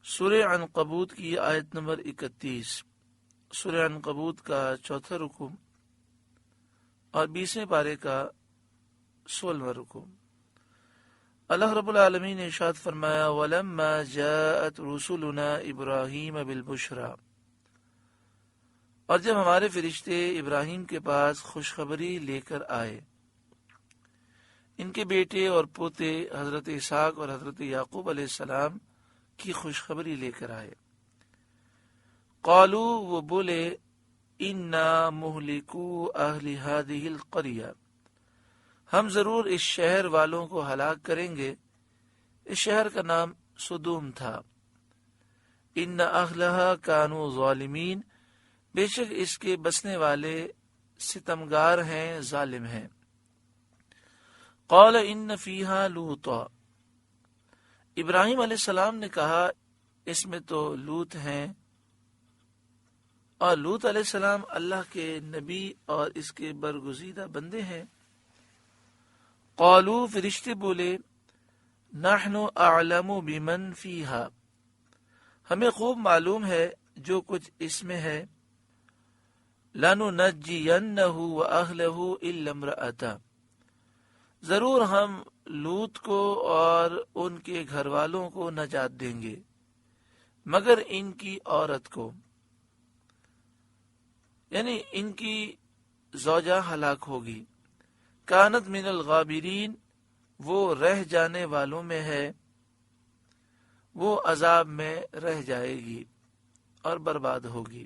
سورہ عنقبوت کی آیت نمبر 31، سورہ عنقبوت کا 4واں رکوع اور 20ویں پارے کا 16واں رکوع۔ اللہ رب العالمین نے ارشاد فرمایا وَلَمَّا جَاءَتْ رُسُلُنَا إِبْرَاهِيمَ بِالْبُشْرَى، اور جب ہمارے فرشتے ابراہیم کے پاس خوشخبری لے کر آئے، ان کے بیٹے اور پوتے حضرت اسحاق اور حضرت یعقوب علیہ السلام کی خوشخبری لے کر آئے، قالوا، وہ بولے، انا مہلکو اہل هذه القریہ، ہم ضرور اس شہر والوں کو ہلاک کریں گے۔ اس شہر کا نام سدوم تھا۔ ان اہلھا کانوا ظالمین، بے شک اس کے بسنے والے ستمگار ہیں، ظالم ہیں۔ قال ان فیہا لوطا، ابراہیم علیہ السلام نے کہا اس میں تو لوط ہیں، اور لوط علیہ السلام اللہ کے نبی اور اس کے برگزیدہ بندے ہیں۔ قالوا، فرشتے بولے، نحن اعلم بمن فیہا، ہمیں خوب معلوم ہے جو کچھ اس میں ہے، لننجینہ واہلہ الا امرأتہ، ضرور ہم لوط کو اور ان کے گھر والوں کو نجات دیں گے مگر ان کی عورت کو، یعنی ان کی زوجہ ہلاک ہوگی۔ کانت من الغابرین، وہ رہ جانے والوں میں ہے، وہ عذاب میں رہ جائے گی اور برباد ہوگی۔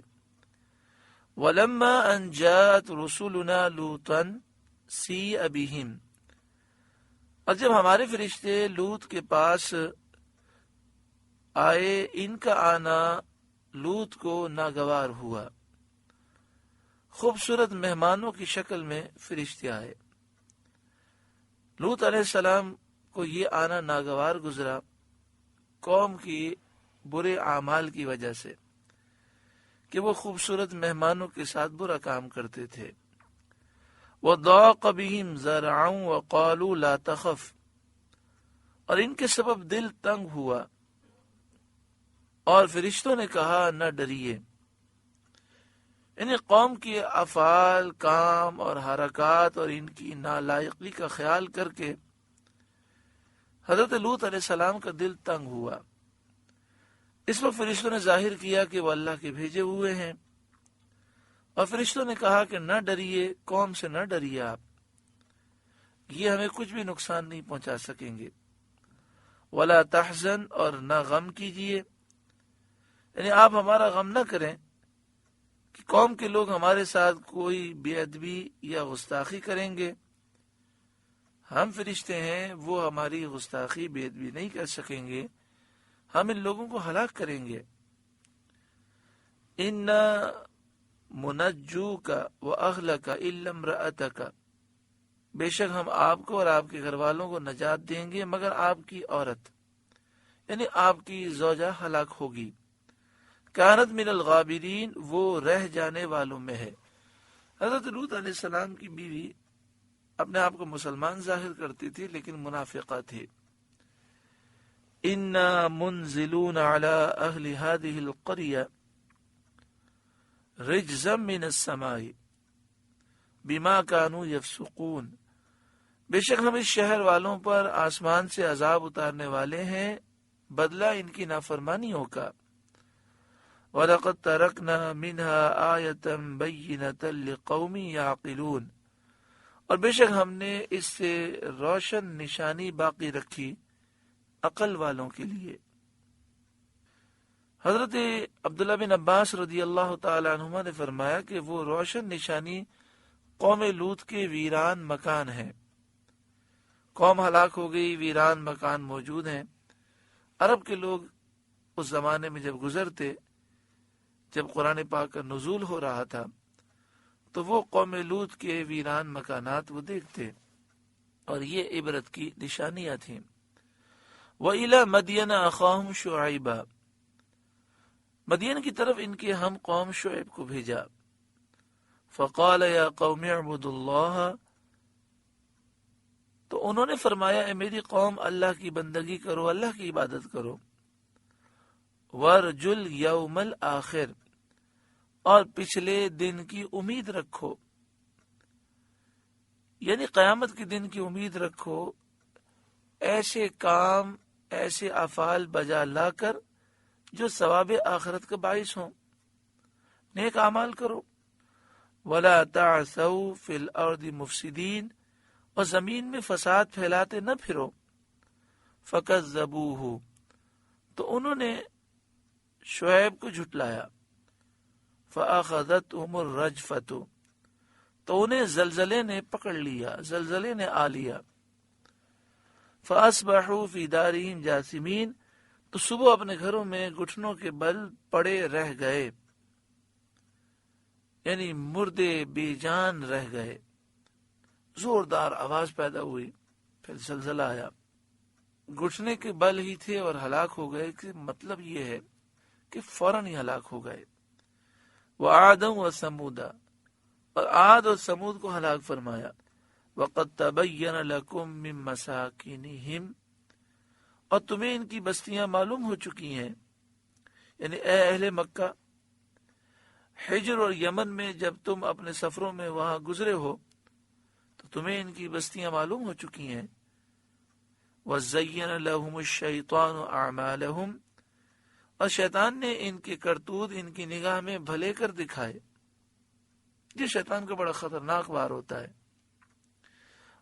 وَلَمَّا أَنْ جَاءَتْ رُسُلُنَا لُوطًا سِیءَ بِهِمْ، اور جب ہمارے فرشتے لوط کے پاس آئے، ان کا آنا لوط کو ناگوار ہوا۔ خوبصورت مہمانوں کی شکل میں فرشتے آئے، لوط علیہ السلام کو یہ آنا ناگوار گزرا قوم کی برے اعمال کی وجہ سے کہ وہ خوبصورت مہمانوں کے ساتھ برا کام کرتے تھے۔ وَضَاقَ بِهِمْ ذَرْعًا وَقَالُوا لَا تَخَفْ، اور ان کے سبب دل تنگ ہوا اور فرشتوں نے کہا نہ ڈریے، یعنی قوم کے افعال، کام اور حرکات اور ان کی نالائقی کا خیال کر کے حضرت لوط علیہ السلام کا دل تنگ ہوا۔ اس وقت فرشتوں نے ظاہر کیا کہ وہ اللہ کے بھیجے ہوئے ہیں، اور فرشتوں نے کہا کہ نہ ڈریے، قوم سے نہ ڈریے، آپ یہ ہمیں کچھ بھی نقصان نہیں پہنچا سکیں گے۔ ولا تحزن، اور نہ غم کیجیے، یعنی آپ ہمارا غم نہ کریں کہ قوم کے لوگ ہمارے ساتھ کوئی بے ادبی یا گستاخی کریں گے۔ ہم فرشتے ہیں، وہ ہماری گستاخی بے ادبی نہیں کر سکیں گے، ہم ان لوگوں کو ہلاک کریں گے۔ اِنَّا مُنَجُّوكَ وَأَهْلَكَ إِلَّا امْرَأَتَكَ، بے شک ہم آپ کو اور آپ کے گھر والوں کو نجات دیں گے مگر آپ کی عورت، یعنی آپ کی زوجہ ہلاک ہوگی۔ کانت من الغابرین، وہ رہ جانے والوں میں ہے۔ حضرت لوط علیہ السلام کی بیوی اپنے آپ کو مسلمان ظاہر کرتی تھی لیکن منافقہ تھی۔ اِنَّا مُنزِلُونَ عَلَىٰ أَهْلِ هَذِهِ الْقَرْيَةِ رِجْزًا مِّنَ السَّمَاءِ بِمَا كَانُوا يَفْسُقُونَ، بے شک ہم اس شہر والوں پر آسمان سے عذاب اتارنے والے ہیں بدلہ ان کی نافرمانیوں کا۔ وَلَقَدْ تَرَكْنَا مِنْهَا آيَةً بَيِّنَةً لِقَوْمٍ يَعْقِلُونَ، اور بے شک ہم نے اس سے روشن نشانی باقی رکھی عقل والوں کے لیے۔ حضرت عبداللہ بن عباس رضی اللہ تعالی عنہما نے فرمایا کہ وہ روشن نشانی قوم لوط کے ویران مکان ہیں۔ قوم ہلاک ہو گئی، ویران مکان موجود ہیں۔ عرب کے لوگ اس زمانے میں جب گزرتے، جب قرآن پاک کا نزول ہو رہا تھا تو وہ قوم لوط کے ویران مکانات وہ دیکھتے، اور یہ عبرت کی نشانیاں تھیں۔ وَإِلَى مَدْيَنَ أَخَاهُمْ شُعَيْبًا، مدین کی طرف ان کے ہم قوم شعیب کو بھیجا۔ فَقَالَ يَا قَوْمِ اعْبُدُوا اللَّهَ، تو انہوں نے فرمایا اے میری قوم اللہ کی بندگی کرو، اللہ کی عبادت کرو۔ ورجل یوم الآخر، اور پچھلے دن کی امید رکھو، یعنی قیامت کے دن کی امید رکھو، ایسے کام ایسے افعال بجا لا کر جو ثواب آخرت کا باعث ہوں، نیک اعمال کرو۔ ولا تعثوا فی الارض مفسدین، اور زمین میں فساد پھیلاتے نہ پھرو۔ فکذبوہ، تو انہوں نے شعیب کو جھٹلایا۔ فاخذتہم الرجفۃ، تو انہیں زلزلے نے پکڑ لیا، زلزلے نے آ لیا۔ فاصبحوا فی دارہم جاثمین، تو صبح اپنے گھروں میں گھٹنوں کے بل پڑے رہ گئے، یعنی مردے بے جان رہ گئے۔ زوردار آواز پیدا ہوئی، پھر زلزلہ آیا، گھٹنے کے بل ہی تھے اور ہلاک ہو گئے، کہ مطلب یہ ہے کہ فوراً ہی ہلاک ہو گئے۔ وعاد وثمود، اور عاد اور سمود کو ہلاک فرمایا۔ وقد تبین لکم من مساکنہم، اور تمہیں ان کی بستیاں معلوم ہو چکی ہیں، یعنی اے اہل مکہ، حجر اور یمن میں جب تم اپنے سفروں میں وہاں گزرے ہو تو تمہیں ان کی بستیاں معلوم ہو چکی ہیں۔ وَزَيَّنَ لَهُمُ الشَّيْطَانُ أَعْمَالَهُمْ، اور شیطان نے ان کے کرتوت ان کی نگاہ میں بھلے کر دکھائے۔ یہ شیطان کا بڑا خطرناک وار ہوتا ہے۔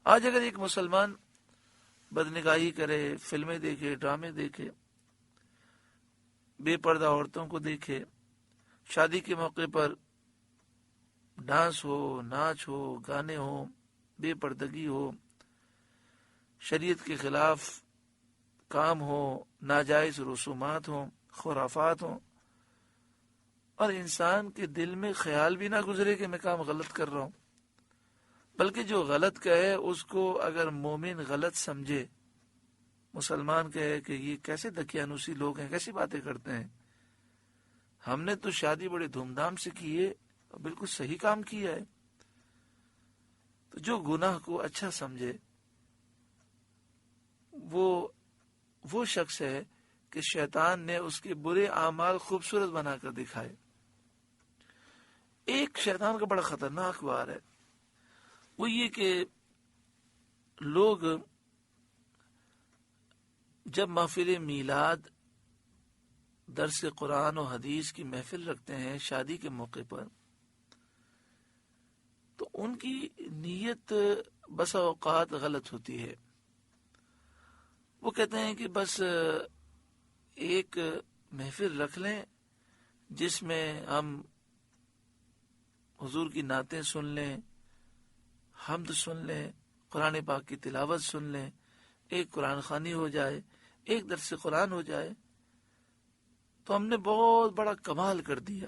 آج اگر ایک مسلمان بدنگاہی کرے، فلمیں دیکھے، ڈرامے دیکھے، بے پردہ عورتوں کو دیکھے، شادی کے موقع پر ڈانس ہو، ناچ ہو، گانے ہو، بے پردگی ہو، شریعت کے خلاف کام ہو، ناجائز رسومات ہوں، خرافات ہوں، اور انسان کے دل میں خیال بھی نہ گزرے کہ میں کام غلط کر رہا ہوں، بلکہ جو غلط کہے اس کو اگر مومن غلط سمجھے، مسلمان کہے کہ یہ کیسے دقیانوسی لوگ ہیں، کیسی باتیں کرتے ہیں، ہم نے تو شادی بڑے دھوم دھام سے کی ہے، بالکل صحیح کام کیا ہے، تو جو گناہ کو اچھا سمجھے وہ شخص ہے کہ شیطان نے اس کے برے اعمال خوبصورت بنا کر دکھائے۔ ایک شیطان کا بڑا خطرناک وار ہے، وہ یہ کہ لوگ جب محفل میلاد، درس قرآن و حدیث کی محفل رکھتے ہیں شادی کے موقع پر، تو ان کی نیت بس اوقات غلط ہوتی ہے۔ وہ کہتے ہیں کہ بس ایک محفل رکھ لیں جس میں ہم حضور کی نعتیں سن لیں، حمد سن لیں، قرآن پاک کی تلاوت سن لیں، ایک قرآن خوانی ہو جائے، ایک درس قرآن ہو جائے، تو ہم نے بہت بڑا کمال کر دیا۔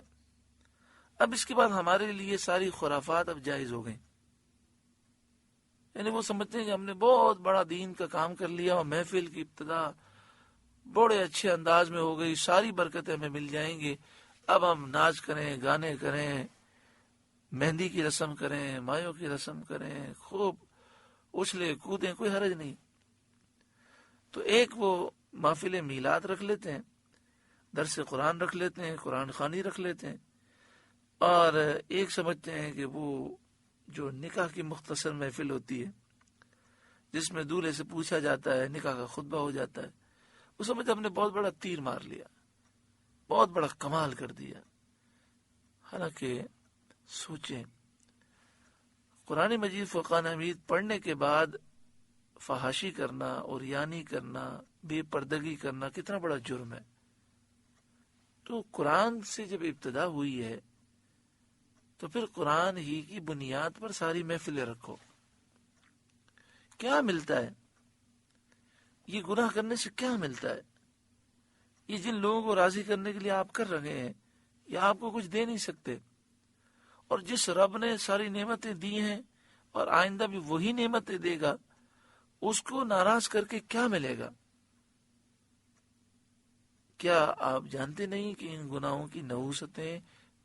اب اس کے بعد ہمارے لیے ساری خرافات اب جائز ہو گئیں، یعنی وہ سمجھتے ہیں کہ ہم نے بہت بڑا دین کا کام کر لیا اور محفل کی ابتدا بڑے اچھے انداز میں ہو گئی، ساری برکتیں ہمیں مل جائیں گی، اب ہم ناچ کریں، گانے کریں، مہندی کی رسم کریں، مایوں کی رسم کریں، خوب اچھلے کودیں، کوئی حرج نہیں۔ تو ایک وہ محفل میلاد رکھ لیتے ہیں، درس قرآن رکھ لیتے ہیں، قرآن خوانی رکھ لیتے ہیں، اور ایک سمجھتے ہیں کہ وہ جو نکاح کی مختصر محفل ہوتی ہے جس میں دولہے سے پوچھا جاتا ہے، نکاح کا خطبہ ہو جاتا ہے، وہ سمجھتے ہم نے بہت بڑا تیر مار لیا، بہت بڑا کمال کر دیا۔ حالانکہ سوچیں، قرآن مجید فرقان حمید پڑھنے کے بعد فحاشی کرنا، عریانی کرنا، بے پردگی کرنا کتنا بڑا جرم ہے۔ تو قرآن سے جب ابتدا ہوئی ہے تو پھر قرآن ہی کی بنیاد پر ساری محفلیں رکھو۔ کیا ملتا ہے یہ گناہ کرنے سے؟ کیا ملتا ہے؟ یہ جن لوگوں کو راضی کرنے کے لیے آپ کر رہے ہیں، یہ آپ کو کچھ دے نہیں سکتے، اور جس رب نے ساری نعمتیں دی ہیں اور آئندہ بھی وہی نعمتیں دے گا، اس کو ناراض کر کے کیا ملے گا؟ کیا آپ جانتے نہیں کہ ان گناہوں کی نحوستیں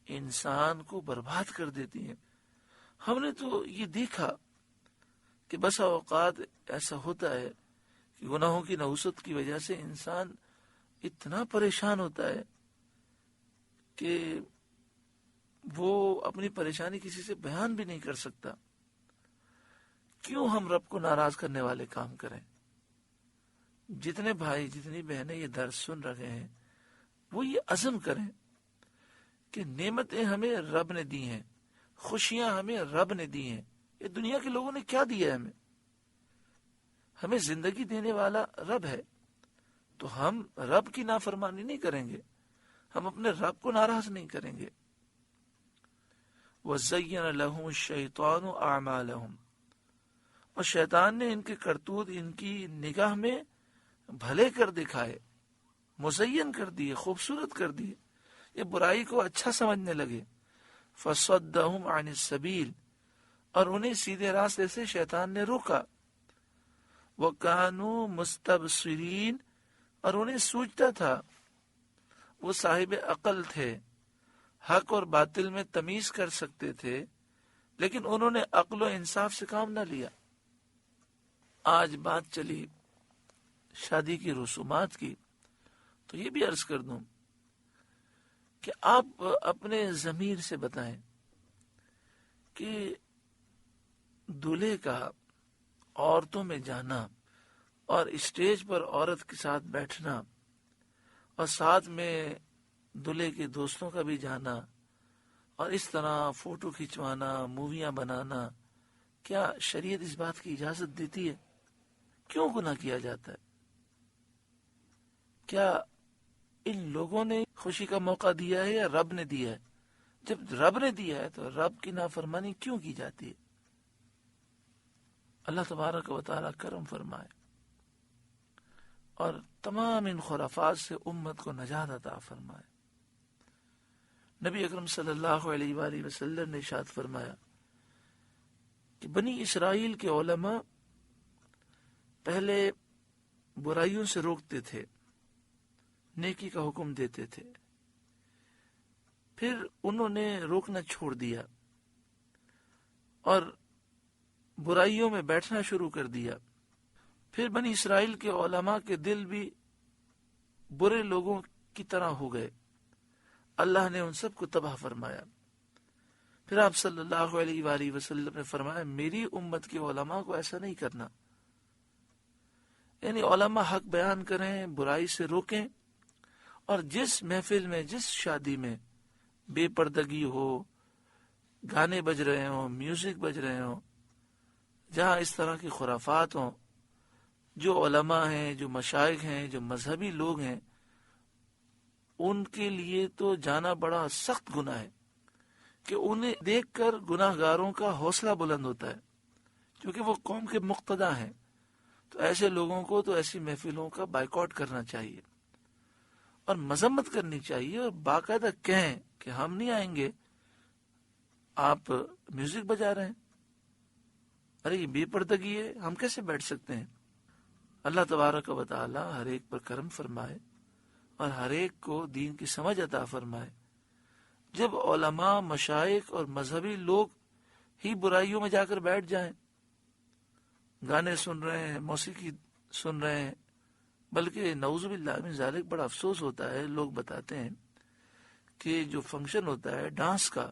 انسان کو برباد کر دیتی ہیں؟ ہم نے تو یہ دیکھا کہ بسا اوقات ایسا ہوتا ہے کہ گناہوں کی نحوست کی وجہ سے انسان اتنا پریشان ہوتا ہے کہ وہ اپنی پریشانی کسی سے بیان بھی نہیں کر سکتا. کیوں ہم رب کو ناراض کرنے والے کام کریں؟ جتنے بھائی جتنی بہنیں یہ درس سن رہے ہیں وہ یہ عزم کریں کہ نعمتیں ہمیں رب نے دی ہیں، خوشیاں ہمیں رب نے دی ہیں. یہ دنیا کے لوگوں نے کیا دیا ہے ہمیں زندگی دینے والا رب ہے، تو ہم رب کی نافرمانی نہیں کریں گے، ہم اپنے رب کو ناراض نہیں کریں گے. وَزَيَّنَ لَهُمُ الشَّيْطَانُ أَعْمَالَهُمْ، اور شیطان نے ان کے کرتوت ان کی نگاہ میں بھلے کر دکھائے، مزین کر دیے، خوبصورت کر دیے، یہ برائی کو اچھا سمجھنے لگے. فَصَدَّهُمْ عَنِ السَّبِيلِ، اور انہیں سیدھے راستے سے شیطان نے روکا. وَكَانُوا مُسْتَبْصِرِينَ، اور انہیں سوچتا تھا، وہ صاحب عقل تھے، حق اور باطل میں تمیز کر سکتے تھے، لیکن انہوں نے عقل و انصاف سے کام نہ لیا. آج بات چلی شادی کی رسومات کی، تو یہ بھی عرض کر دوں کہ آپ اپنے ضمیر سے بتائیں کہ دولہے کا عورتوں میں جانا اور اسٹیج پر عورت کے ساتھ بیٹھنا اور ساتھ میں دولہے کے دوستوں کا بھی جانا اور اس طرح فوٹو کھنچوانا، موویاں بنانا، کیا شریعت اس بات کی اجازت دیتی ہے؟ کیوں گناہ کیا جاتا ہے؟ کیا ان لوگوں نے خوشی کا موقع دیا ہے یا رب نے دیا ہے؟ جب رب نے دیا ہے تو رب کی نافرمانی کیوں کی جاتی ہے؟ اللہ تبارک و تعالی کرم فرمائے اور تمام ان خرافات سے امت کو نجات عطا فرمائے. نبی اکرم صلی اللہ علیہ وآلہ وسلم نے ارشاد فرمایا کہ بنی اسرائیل کے علماء پہلے برائیوں سے روکتے تھے، نیکی کا حکم دیتے تھے، پھر انہوں نے روکنا چھوڑ دیا اور برائیوں میں بیٹھنا شروع کر دیا. پھر بنی اسرائیل کے علماء کے دل بھی برے لوگوں کی طرح ہو گئے، اللہ نے ان سب کو تباہ فرمایا. پھر آپ صلی اللہ علیہ وآلہ وسلم نے فرمایا میری امت کے علماء کو ایسا نہیں کرنا، یعنی علماء حق بیان کریں، برائی سے روکیں، اور جس محفل میں، جس شادی میں بے پردگی ہو، گانے بج رہے ہوں، میوزک بج رہے ہوں، جہاں اس طرح کی خرافات ہوں، جو علماء ہیں، جو مشائخ ہیں، جو مذہبی لوگ ہیں، ان کے لیے تو جانا بڑا سخت گناہ ہے کہ انہیں دیکھ کر گناہ گاروں کا حوصلہ بلند ہوتا ہے، کیونکہ وہ قوم کے مقتدی ہیں. تو ایسے لوگوں کو تو ایسی محفلوں کا بائیکاٹ کرنا چاہیے اور مذمت کرنی چاہیے اور باقاعدہ کہیں کہ ہم نہیں آئیں گے، آپ میوزک بجا رہے ہیں، ارے یہ بے پردگی ہے، ہم کیسے بیٹھ سکتے ہیں؟ اللہ تبارک و تعالی ہر ایک پر کرم فرمائے اور ہر ایک کو دین کی سمجھ عطا فرمائے. جب علماء، مشائخ اور مذہبی لوگ ہی برائیوں میں جا کر بیٹھ جائیں، گانے سن رہے ہیں، موسیقی سن رہے ہیں، بلکہ نعوذ باللہ من ذالک بڑا افسوس ہوتا ہے، لوگ بتاتے ہیں کہ جو فنکشن ہوتا ہے ڈانس کا،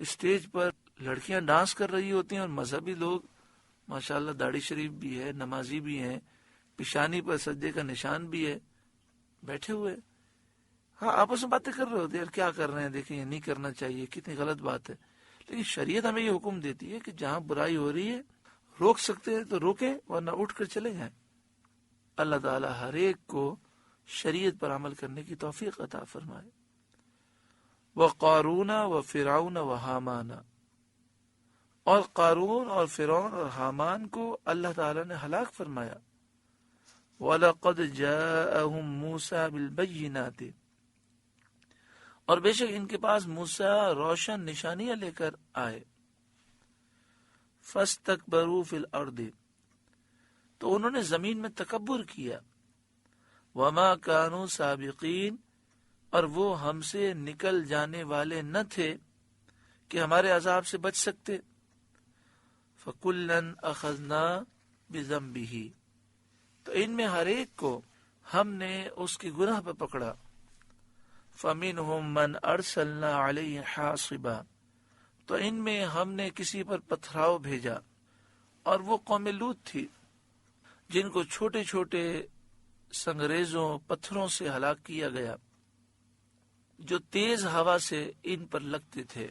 اسٹیج پر لڑکیاں ڈانس کر رہی ہوتی ہیں اور مذہبی لوگ ماشاءاللہ داڑھی شریف بھی ہے، نمازی بھی ہیں، پیشانی پر سجدے کا نشان بھی ہے، بیٹھے ہوئے، ہاں آپس میں باتیں کر رہے ہوتے ہیں، یار کیا کر رہے ہیں، دیکھیں یہ نہیں کرنا چاہیے، کتنی غلط بات ہے. لیکن شریعت ہمیں یہ حکم دیتی ہے کہ جہاں برائی ہو رہی ہے روک سکتے ہیں تو روکیں، ورنہ اٹھ کر چلے جائیں. اللہ تعالی ہر ایک کو شریعت پر عمل کرنے کی توفیق عطا فرمائے. وَقَارُونَ وَفِرْعَوْنَ وَحَامَانَ، اور قارون اور فرعون اور حامان کو اللہ تعالی نے ہلاک فرمایا. وَلَقَدْ جَاءَهُمْ مُوسَى بِالْبَيِّنَاتِ، اور بے شک ان کے پاس موسیٰ روشن نشانیاں لے کر آئے. فَاسْتَكْبَرُوا فِي الْأَرْضِ، تو انہوں نے زمین میں تکبر کیا. وَمَا كَانُوا سَابِقِينَ، اور وہ ہم سے نکل جانے والے نہ تھے کہ ہمارے عذاب سے بچ سکتے. فَكُلًّا أَخَذْنَا بِذَنبِهِ، تو ان میں ہر ایک کو ہم نے اس کے گناہ پر پکڑا. فَمِنْهُمْ مَنْ أَرْسَلْنَا عَلَيْهِ حَاصِبًا، تو ان میں ہم نے کسی پر پتھراؤ بھیجا، اور وہ قوم لوط تھی جن کو چھوٹے چھوٹے سنگریزوں پتھروں سے ہلاک کیا گیا جو تیز ہوا سے ان پر لگتے تھے.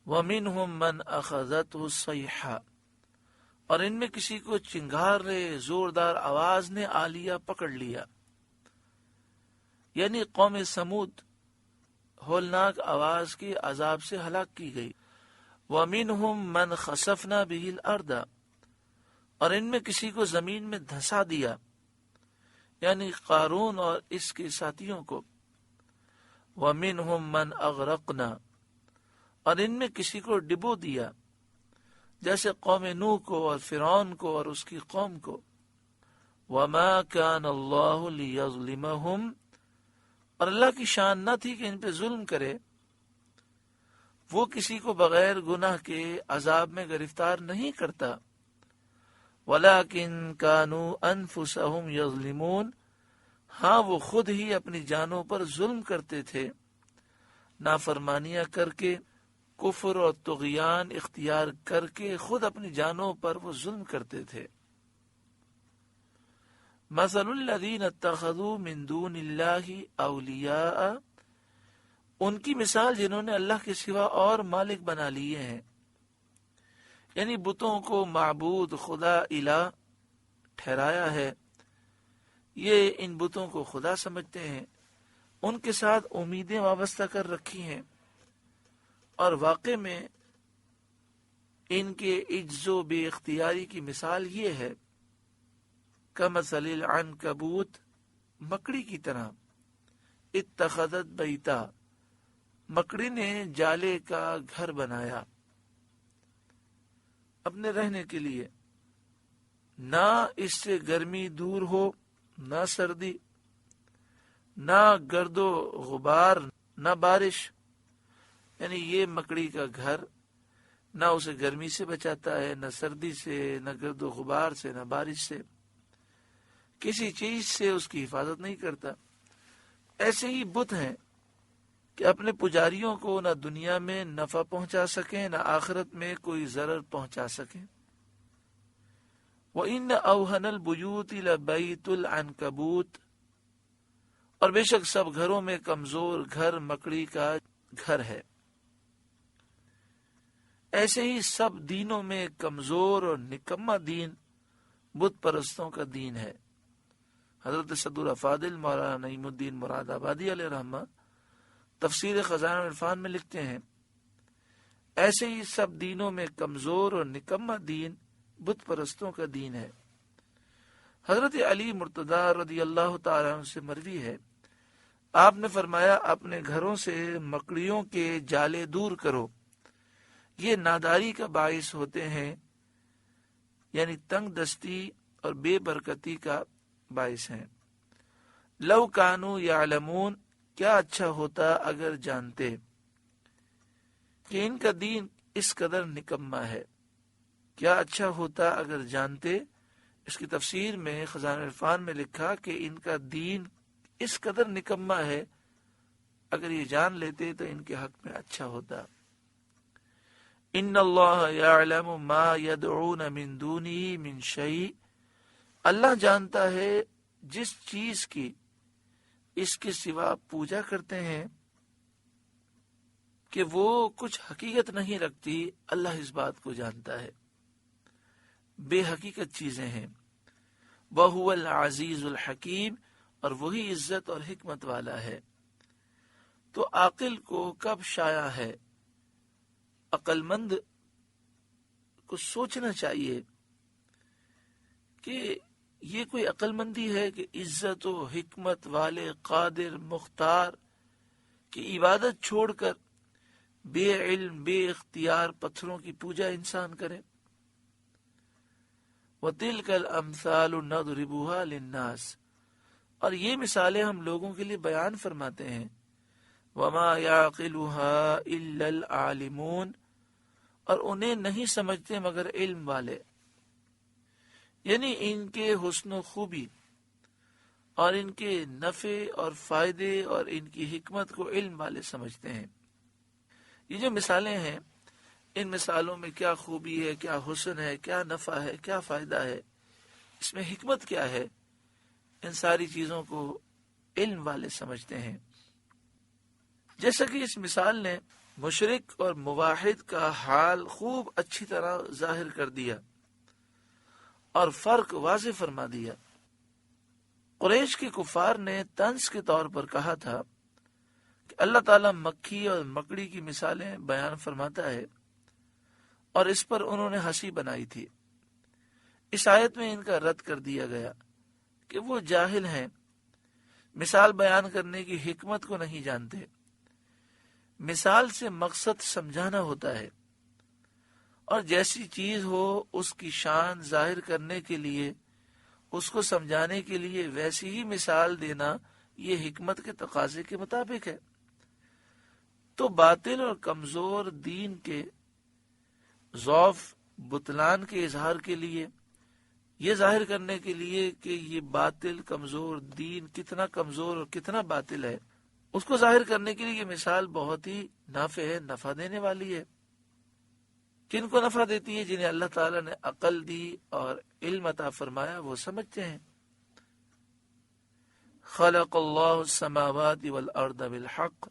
وَمِنْهُمْ مَنْ أَخَذَتْهُ الصَّيْحَةُ، اور ان میں کسی کو چنگار زوردار آواز نے آ لیا، پکڑ لیا. یعنی قوم سمود ہولناک آواز کے عذاب سے ہلاک کی گئی. وَمِنْهُمْ مَنْ خَسَفْنَا بِهِ الْأَرْضَ، اور ان میں کسی کو زمین میں دھسا دیا، یعنی قارون اور اس کے ساتھیوں کو. وَمِنْهُمْ مَنْ أَغْرَقْنَا، اور ان میں کسی کو ڈبو دیا، جیسے قوم نوح کو اور فرعون کو اور اس کی قوم کو. وَمَا كَانَ اللَّهُ لِيَظْلِمَهُمْ، اور اللہ کی شان نہ تھی کہ ان پہ ظلم کرے. وہ کسی کو بغیر گناہ کے عذاب میں گرفتار نہیں کرتا. وَلَكِنْ كَانُوا أَنفُسَهُمْ يَظْلِمُونَ، ہاں وہ خود ہی اپنی جانوں پر ظلم کرتے تھے، نافرمانیاں کر کے، کفر اور طغیان اختیار کر کے خود اپنی جانوں پر وہ ظلم کرتے تھے. مثل الذین اتخذوا من دون اللہ اولیاء، ان کی مثال جنہوں نے اللہ کے سوا اور مالک بنا لیے ہیں، یعنی بتوں کو معبود خدا الہ ٹھہرایا ہے. یہ ان بتوں کو خدا سمجھتے ہیں، ان کے ساتھ امیدیں وابستہ کر رکھی ہیں، اور واقع میں ان کے عجز و بے اختیاری کی مثال یہ ہے کمثل العنکبوت، مکڑی کی طرح، اتخذت بیتا، مکڑی نے جالے کا گھر بنایا اپنے رہنے کے لیے. نہ اس سے گرمی دور ہو، نہ سردی، نہ گرد و غبار، نہ بارش. یعنی یہ مکڑی کا گھر نہ اسے گرمی سے بچاتا ہے، نہ سردی سے، نہ گرد و غبار سے، نہ بارش سے، کسی چیز سے اس کی حفاظت نہیں کرتا. ایسے ہی بت ہیں کہ اپنے پجاریوں کو نہ دنیا میں نفع پہنچا سکیں، نہ آخرت میں کوئی ضرر پہنچا سکیں. وَإِنَّ أَوْهَنَ الْبُيُوتِ لَبَيْتُ الْعَنْكَبُوتِ، اور بے شک سب گھروں میں کمزور گھر مکڑی کا گھر ہے. ایسے ہی سب دینوں میں کمزور اور نکما دین بت پرستوں کا دین ہے. حضرت صدر افاضل مولانا نعیم الدین مراد آبادی علیہ رحمہ تفسیر خزانہ العرفان میں لکھتے ہیں، ایسے ہی سب دینوں میں کمزور اور نکما دین بت پرستوں کا دین ہے. حضرت علی مرتضی رضی اللہ تعالیٰ عنہ سے مروی ہے، آپ نے فرمایا اپنے گھروں سے مکڑیوں کے جالے دور کرو، یہ ناداری کا باعث ہوتے ہیں، یعنی تنگ دستی اور بے برکتی کا باعث ہیں. لو کانوا یعلمون، کیا اچھا ہوتا اگر جانتے کہ ان کا دین اس قدر نکما ہے. کیا اچھا ہوتا اگر جانتے، اس کی تفسیر میں خزانہ عرفان میں لکھا کہ ان کا دین اس قدر نکما ہے، اگر یہ جان لیتے تو ان کے حق میں اچھا ہوتا. ان اللہ یعلم ما یدعون من دونہ من شیء، اللہ جانتا ہے جس چیز کی اس کے سوا پوجا کرتے ہیں کہ وہ کچھ حقیقت نہیں رکھتی، اللہ اس بات کو جانتا ہے، بے حقیقت چیزیں ہیں. وَهُوَ الْعَزِيزُ الْحَكِيمُ، اور وہی عزت اور حکمت والا ہے. تو عاقل کو کب شایع ہے، عقل مند کو سوچنا چاہیے کہ یہ کوئی عقل مندی ہے کہ عزت و حکمت والے قادر مختار کی عبادت چھوڑ کر بے علم بے اختیار پتھروں کی پوجا انسان کرے. وَتِلْكَ الْأَمْثَالُ نَضْرِبُهَا لِلنَّاسِ، اور یہ مثالیں ہم لوگوں کے لیے بیان فرماتے ہیں. وَمَا يَعْقِلُهَا إِلَّا الْعَالِمُونَ، اور انہیں نہیں سمجھتے مگر علم والے. یعنی ان کے حسن و خوبی اور ان کے نفع اور فائدے اور ان کی حکمت کو علم والے سمجھتے ہیں۔ یہ جو مثالیں ہیں، ان مثالوں میں کیا خوبی ہے، کیا حسن ہے، کیا نفع ہے، کیا فائدہ ہے، اس میں حکمت کیا ہے، ان ساری چیزوں کو علم والے سمجھتے ہیں۔ جیسا کہ اس مثال نے مشرک اور موحد کا حال خوب اچھی طرح ظاہر کر دیا اور فرق واضح فرما دیا۔ قریش کے کفار نے طنز کے طور پر کہا تھا کہ اللہ تعالیٰ مکھی اور مکڑی کی مثالیں بیان فرماتا ہے، اور اس پر انہوں نے ہنسی بنائی تھی۔ اس آیت میں ان کا رد کر دیا گیا کہ وہ جاہل ہیں، مثال بیان کرنے کی حکمت کو نہیں جانتے۔ مثال سے مقصد سمجھانا ہوتا ہے، اور جیسی چیز ہو اس کی شان ظاہر کرنے کے لیے، اس کو سمجھانے کے لیے ویسی ہی مثال دینا یہ حکمت کے تقاضے کے مطابق ہے۔ تو باطل اور کمزور دین کے ضعف بطلان کے اظہار کے لیے، یہ ظاہر کرنے کے لیے کہ یہ باطل کمزور دین کتنا کمزور اور کتنا باطل ہے، اس کو ظاہر کرنے کے لیے یہ مثال بہت ہی نافع ہے، نفع دینے والی ہے۔ کن کو نفع دیتی ہے؟ جنہیں اللہ تعالیٰ نے عقل دی اور علم عطا فرمایا، وہ سمجھتے ہیں۔ خلق اللہ السماوات والارض بالحق،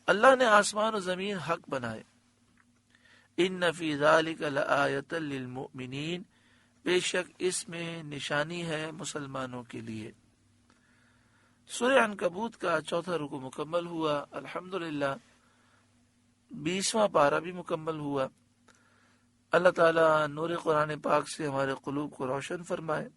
اللہ نے آسمان و زمین حق بنائے۔ ان فی ذلک لآیۃ للمؤمنین، بے شک اس میں نشانی ہے مسلمانوں کے لیے۔ سورہ عنکبوت کا 4واں رکوع مکمل ہوا۔ الحمدللہ 20واں پارہ بھی مکمل ہوا۔ اللہ تعالیٰ نور قرآن پاک سے ہمارے قلوب کو روشن فرمائے۔